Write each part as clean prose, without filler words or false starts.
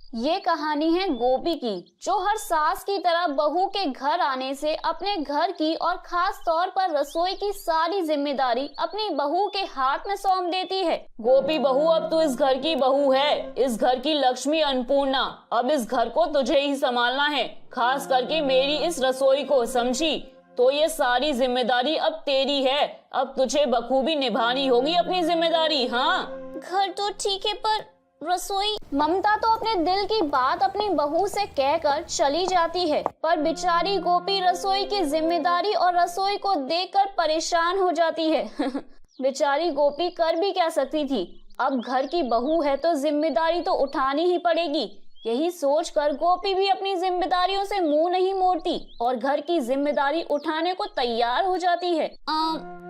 ये कहानी है गोपी की, जो हर सास की तरह बहू के घर आने से अपने घर की और खास तौर पर रसोई की सारी जिम्मेदारी अपनी बहू के हाथ में सौंप देती है। गोपी बहू, अब तू इस घर की बहू है, इस घर की लक्ष्मी अन्नपूर्णा। अब इस घर को तुझे ही संभालना है, खास करके मेरी इस रसोई को, समझी? तो ये सारी जिम्मेदारी अब तेरी है। अब तुझे बखूबी निभानी होगी अपनी जिम्मेदारी। हाँ, घर तो ठीक है, पर रसोई। ममता तो अपने दिल की बात अपनी बहू से कहकर चली जाती है, पर बेचारी गोपी रसोई की जिम्मेदारी और रसोई को देखकर परेशान हो जाती है। बेचारी गोपी कर भी क्या सकती थी, अब घर की बहू है तो जिम्मेदारी तो उठानी ही पड़ेगी। यही सोचकर गोपी भी अपनी जिम्मेदारियों से मुंह नहीं मोड़ती और घर की जिम्मेदारी उठाने को तैयार हो जाती है।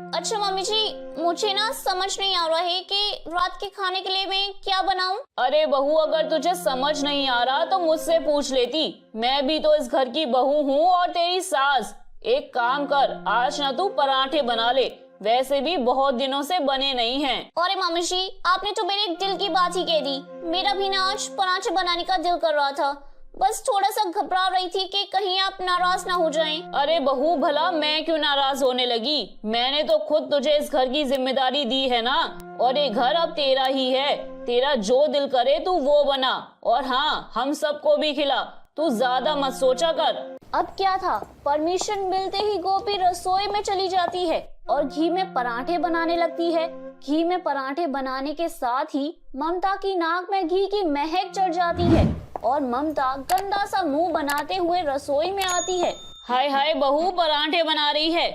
अच्छा मम्मी जी, मुझे ना समझ नहीं आ रहा है कि रात के खाने के लिए मैं क्या बनाऊं। अरे बहू, अगर तुझे समझ नहीं आ रहा तो मुझसे पूछ लेती। मैं भी तो इस घर की बहू हूँ और तेरी सास। एक काम कर, आज ना तू पराठे बना ले, वैसे भी बहुत दिनों से बने नहीं हैं। अरे मम्मी जी, आपने तो मेरे दिल की बात ही कह दी। मेरा भी ना आज पराठे बनाने का दिल कर रहा था, बस थोड़ा सा घबरा रही थी कि कहीं आप नाराज ना हो जाएं। अरे बहू, भला मैं क्यों नाराज होने लगी? मैंने तो खुद तुझे इस घर की जिम्मेदारी दी है ना, और ये घर अब तेरा ही है। तेरा जो दिल करे तू वो बना, और हाँ, हम सबको भी खिला। तू ज्यादा मत सोचा कर। अब क्या था, परमिशन मिलते ही गोपी रसोई में चली जाती है और घी में पराठे बनाने लगती है। घी में पराठे बनाने के साथ ही ममता की नाक में घी की महक चढ़ जाती है और ममता गंदा सा मुंह बनाते हुए रसोई में आती है। हाय हाय बहू, पराठे बना रही है?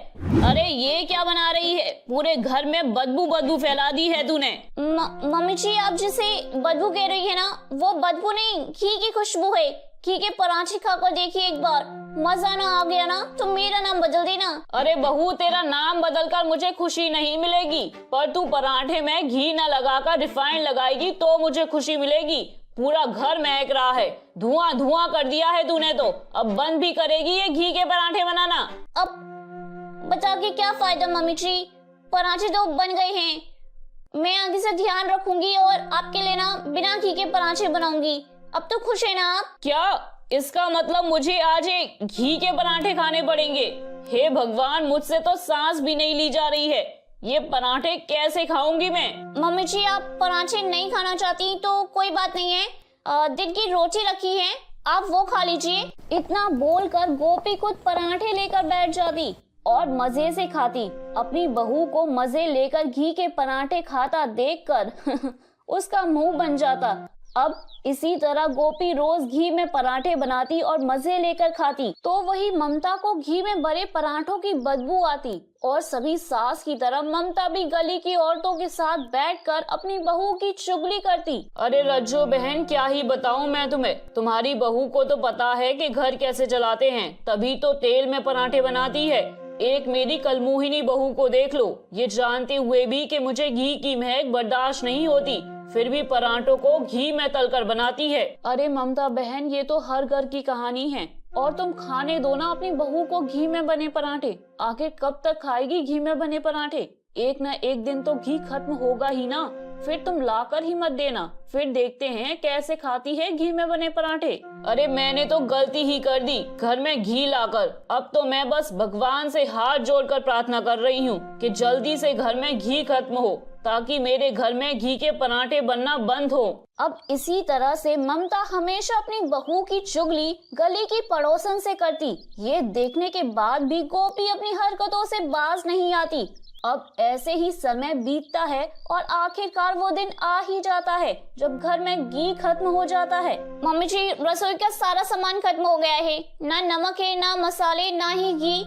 अरे ये क्या बना रही है? पूरे घर में बदबू बदबू फैला दी है तूने। मम्मी जी, आप जिसे बदबू कह रही है ना, वो बदबू नहीं, घी की खुशबू है। घी के पराठे खाकर देखिए एक बार, मजा ना आ गया ना तो मेरा नाम बदल देना। अरे बहू, तेरा नाम बदलकर मुझे खुशी नहीं मिलेगी, पर तू पराठे में घी न लगाकर रिफाइंड लगाएगी तो मुझे खुशी मिलेगी। पूरा घर महक रहा है, धुआं धुआं कर दिया है तूने तो। अब बंद भी करेगी ये घी के पराठे बनाना? अब बता के क्या फायदा मम्मी जी, पराठे तो बन गए हैं। मैं आगे से ध्यान रखूंगी और आपके लिए ना बिना घी के पराठे बनाऊंगी। अब तो खुश है ना आप? क्या इसका मतलब मुझे आज एक घी के पराठे खाने पड़ेंगे? हे भगवान, मुझसे तो सांस भी नहीं ली जा रही है। ये पराठे कैसे खाऊंगी मैं? मम्मी जी, आप पराठे नहीं खाना चाहती तो कोई बात नहीं है, दिन की रोटी रखी है, आप वो खा लीजिए। इतना बोलकर गोपी खुद पराठे लेकर बैठ जाती और मजे से खाती। अपनी बहू को मजे लेकर घी के पराठे खाता देखकर उसका मुंह बन जाता। अब इसी तरह गोपी रोज घी में पराठे बनाती और मजे लेकर खाती, तो वही ममता को घी में भरे पराठों की बदबू आती और सभी सास की तरह ममता भी गली की औरतों के साथ बैठकर अपनी बहू की चुगली करती। अरे रज्जो बहन, क्या ही बताऊं मैं तुम्हें। तुम्हारी बहू को तो पता है कि घर कैसे चलाते हैं, तभी तो तेल में पराठे बनाती है। एक मेरी कलमुहिनी बहू को देख लो, ये जानते हुए भी कि मुझे घी की महक बर्दाश्त नहीं होती, फिर भी पराठों को घी में तलकर बनाती है। अरे ममता बहन, ये तो हर घर की कहानी है, और तुम खाने दो ना अपनी बहू को घी में बने पराठे। आखिर कब तक खाएगी घी में बने पराठे? एक न एक दिन तो घी खत्म होगा ही ना, फिर तुम लाकर ही मत देना, फिर देखते हैं कैसे खाती है घी में बने पराठे। अरे मैंने तो गलती ही कर दी घर में घी लाकर। अब तो मैं बस भगवान से हाथ जोड़कर प्रार्थना कर रही हूँ कि जल्दी से घर में घी खत्म हो, ताकि मेरे घर में घी के पराठे बनना बंद हो। अब इसी तरह से ममता हमेशा अपनी बहू की चुगली गली की पड़ोसन से करती। ये देखने के बाद भी गोपी अपनी हरकतों से बाज नहीं आती। अब ऐसे ही समय बीतता है और आखिरकार वो दिन आ ही जाता है जब घर में घी खत्म हो जाता है। मम्मी जी, रसोई का सारा सामान खत्म हो गया है, ना नमक है, ना मसाले, ना ही घी।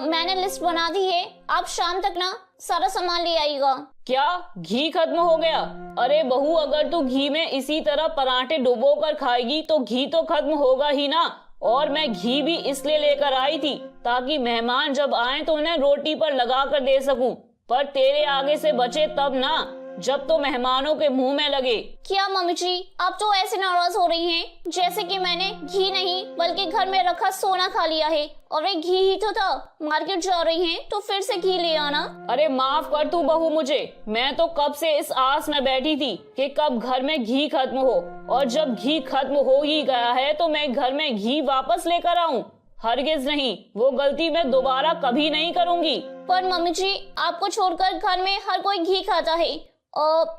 मैंने लिस्ट बना दी है, आप शाम तक ना सारा सामान ले आइएगा। क्या घी खत्म हो गया? अरे बहू, अगर तू घी में इसी तरह पराठे डुबो कर खाएगी तो घी तो खत्म होगा ही ना। और मैं घी भी इसलिए लेकर आई थी ताकि मेहमान जब आए तो उन्हें रोटी पर लगा कर दे सकूं, पर तेरे आगे से बचे तब ना। जब तो मेहमानों के मुंह में लगे। क्या मम्मी जी, आप तो ऐसे नाराज हो रही हैं जैसे कि मैंने घी नहीं बल्कि घर में रखा सोना खा लिया है, और एक घी ही तो था। मार्केट जा रही हैं तो फिर से घी ले आना। अरे माफ कर तू बहू मुझे, मैं तो कब से इस आस में बैठी थी कि कब घर में घी खत्म हो, और जब घी खत्म हो ही गया है तो मैं घर में घी वापस लेकर आऊं। हरगिज नहीं, वो गलती मैं दोबारा कभी नहीं करूंगी। पर मम्मी जी, आपको छोड़कर घर में हर कोई घी खाता है।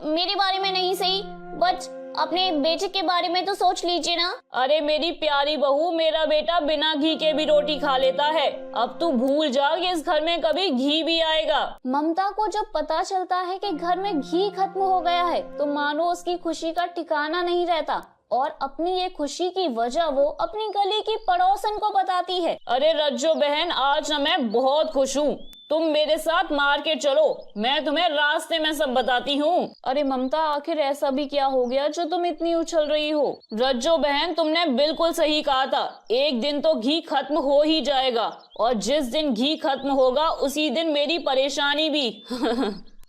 मेरे बारे में नहीं सही, बट अपने बेटे के बारे में तो सोच लीजिए ना। अरे मेरी प्यारी बहू, मेरा बेटा बिना घी के भी रोटी खा लेता है। अब तू भूल जा कि इस घर में कभी घी भी आएगा। ममता को जब पता चलता है कि घर में घी खत्म हो गया है तो मानो उसकी खुशी का ठिकाना नहीं रहता, और अपनी ये खुशी की वजह वो अपनी गली की पड़ोसन को बताती है। अरे रज्जो बहन, आज न मैं बहुत खुश हूँ। तुम मेरे साथ मार्केट चलो, मैं तुम्हें रास्ते में सब बताती हूँ। अरे ममता, आखिर ऐसा भी क्या हो गया जो तुम इतनी उछल रही हो? रज्जो बहन, तुमने बिल्कुल सही कहा था, एक दिन तो घी खत्म हो ही जाएगा, और जिस दिन घी खत्म होगा उसी दिन मेरी परेशानी भी।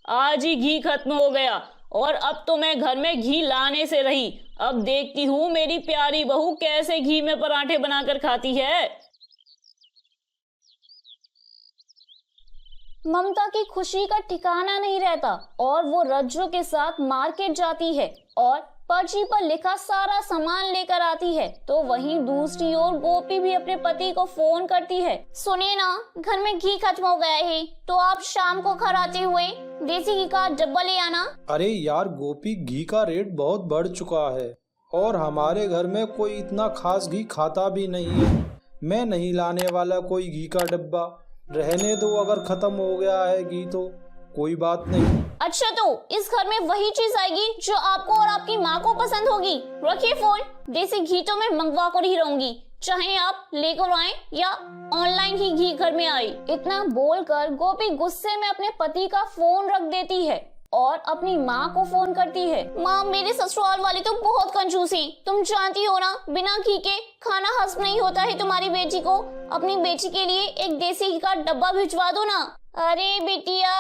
आज ही घी खत्म हो गया, और अब तो मैं घर में घी लाने से रही। अब देखती हूँ मेरी प्यारी बहू कैसे घी में पराठे बनाकर खाती है। ममता की खुशी का ठिकाना नहीं रहता, और वो रज्जो के साथ मार्केट जाती है और पर्ची पर लिखा सारा सामान लेकर आती है। तो वहीं दूसरी ओर गोपी भी अपने पति को फोन करती है। सुनिए ना, घर में घी खत्म हो गया है, तो आप शाम को घर आते हुए देसी घी का डब्बा ले आना। अरे यार गोपी, घी का रेट बहुत बढ़ चुका है, और हमारे घर में कोई इतना खास घी खाता भी नहीं है। मैं नहीं लाने वाला कोई घी का डब्बा, रहने दो। अगर खत्म हो गया है घी तो कोई बात नहीं। अच्छा, तो इस घर में वही चीज आएगी जो आपको और आपकी माँ को पसंद होगी। रखिए फोन, देसी घी तो मैं मंगवा कर ही रहूंगी, चाहे आप लेकर आए या ऑनलाइन ही घी घर में आए। इतना बोलकर गोपी गुस्से में अपने पति का फोन रख देती है और अपनी माँ को फोन करती है। माँ, मेरे ससुराल वाले तो बहुत कंजूस हैं, तुम जानती हो ना, बिना घी के खाना हजम नहीं होता है तुम्हारी बेटी को। अपनी बेटी के लिए एक देसी घी का डब्बा भिजवा दो ना। अरे बिटिया,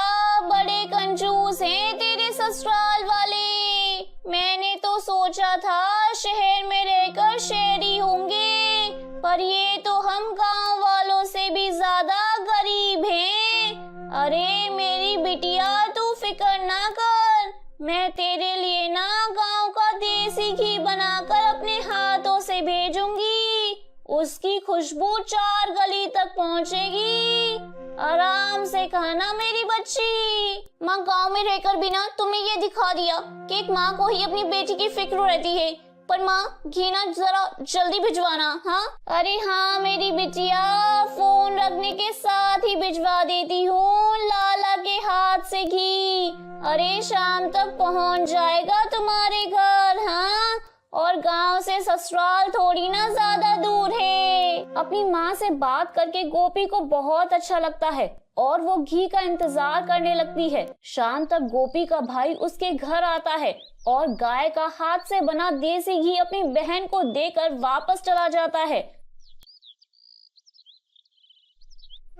बड़े कंजूस हैं तेरे ससुराल वाले। मैंने तो सोचा था शहर में रहकर शहरी होंगे, पर ये तो हम गांव वालों से भी ज्यादा गरीब हैं। अरे मेरी बिटिया, तू फिक्र ना कर, मैं तेरे लिए ना गांव का देसी घी बनाकर अपने हाथों से भेजूंगी। उसकी खुशबू 4 गली तक पहुंचेगी। आराम से खाना मेरी बच्ची। माँ, गांव में रहकर भी ना तुमने ये दिखा दिया कि एक माँ को ही अपनी बेटी की फिक्र रहती है। पर माँ, घी ना जरा जल्दी भिजवाना। हाँ? अरे हाँ मेरी बिटिया, फोन रखने के साथ ही भिजवा देती हूँ लाला के हाथ से घी। अरे शाम तक पहुँच जाएगा तुम्हारे घर। हाँ, और गांव से ससुराल थोड़ी ना ज्यादा दूर है। अपनी माँ से बात करके गोपी को बहुत अच्छा लगता है और वो घी का इंतजार करने लगती है। शाम तक गोपी का भाई उसके घर आता है और गाय का हाथ से बना देसी घी अपनी बहन को देकर वापस चला जाता है।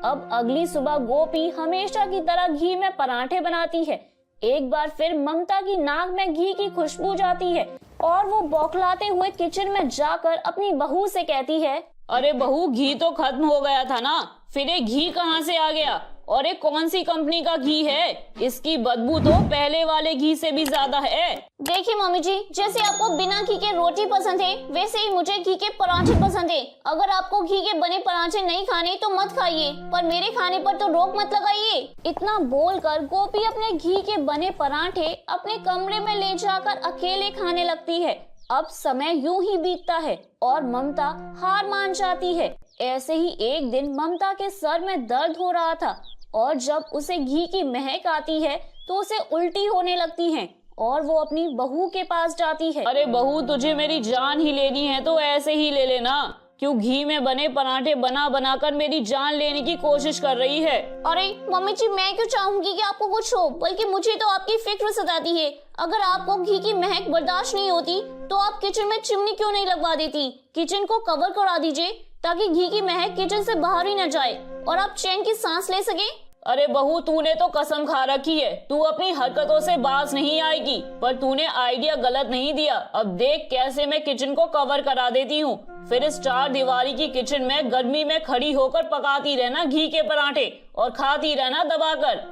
अब अगली सुबह गोपी हमेशा की तरह घी में पराठे बनाती है। एक बार फिर ममता की नाक में घी की खुशबू जाती है और वो बौखलाते हुए किचन में जाकर अपनी बहू से कहती है, अरे बहू, घी तो खत्म हो गया था ना, फिर ये घी कहाँ से आ गया? और ये कौन सी कंपनी का घी है? इसकी बदबू तो पहले वाले घी से भी ज्यादा है। देखिए मम्मी जी, जैसे आपको बिना घी के रोटी पसंद है, वैसे ही मुझे घी के पराठे पसंद है। अगर आपको घी के बने पराठे नहीं खाने तो मत खाइए, पर मेरे खाने पर तो रोक मत लगाइए। इतना बोलकर गोपी अपने घी के बने पराठे अपने कमरे में ले जाकर अकेले खाने लगती है। अब समय यूं ही बीतता है और ममता हार मान जाती है। ऐसे ही एक दिन ममता के सर में दर्द हो रहा था और जब उसे घी की महक आती है तो उसे उल्टी होने लगती है और वो अपनी बहू के पास जाती है। अरे बहू, तुझे मेरी जान ही लेनी है तो ऐसे ही ले लेना। क्यों घी में बने पराठे बना बना कर मेरी जान लेने की कोशिश कर रही है? अरे मम्मी जी, मैं क्यों चाहूंगी कि आपको कुछ हो, बल्कि मुझे तो आपकी फिक्र सताती है। अगर आपको घी की महक बर्दाश्त नहीं होती तो आप किचन में चिमनी क्यों नहीं लगवा देती? किचन को कवर करा दीजिए ताकि घी की महक किचन से बाहर ही न जाए और आप चैन की सांस ले सके। अरे बहू, तूने तो कसम खा रखी है, तू अपनी हरकतों से बाज नहीं आएगी, पर तूने आइडिया गलत नहीं दिया। अब देख कैसे मैं किचन को कवर करा देती हूँ। फिर इस 4 दीवारी की किचन में गर्मी में खड़ी होकर पकाती रहना घी के पराठे और खाती रहना दबाकर।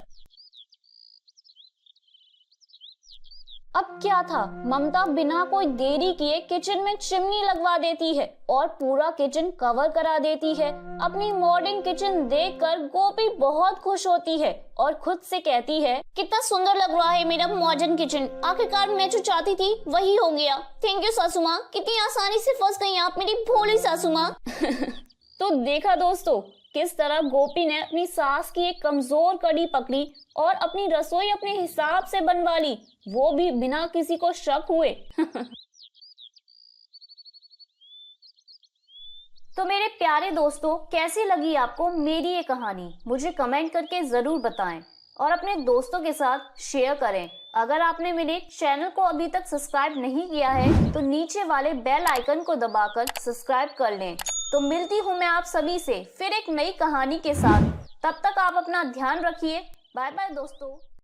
अब क्या था, ममता बिना कोई देरी किए किचन में चिमनी लगवा देती है और पूरा किचन कवर करा देती है। अपनी मॉडर्न किचन देखकर गोपी बहुत खुश होती है और खुद से कहती है, कितना सुंदर लग रहा है मेरा मॉडर्न किचन। आखिरकार मैं जो चाहती थी वही हो गया। थैंक यू सासू माँ, कितनी आसानी से फंस गई आप मेरी भोली सासू माँ। तो देखा दोस्तों, किस तरह गोपी ने अपनी सास की एक कमजोर कड़ी पकड़ी और अपनी रसोई अपने हिसाब से बनवा ली, वो भी बिना किसी को शक हुए। तो मेरे प्यारे दोस्तों, कैसी लगी आपको मेरी ये कहानी, मुझे कमेंट करके जरूर बताएं और अपने दोस्तों के साथ शेयर करें। अगर आपने मेरे चैनल को अभी तक सब्सक्राइब नहीं किया है तो नीचे वाले बेल आइकन को दबाकर सब्सक्राइब कर लें। तो मिलती हूँ मैं आप सभी से फिर एक नई कहानी के साथ। तब तक आप अपना ध्यान रखिए। बाय बाय दोस्तों।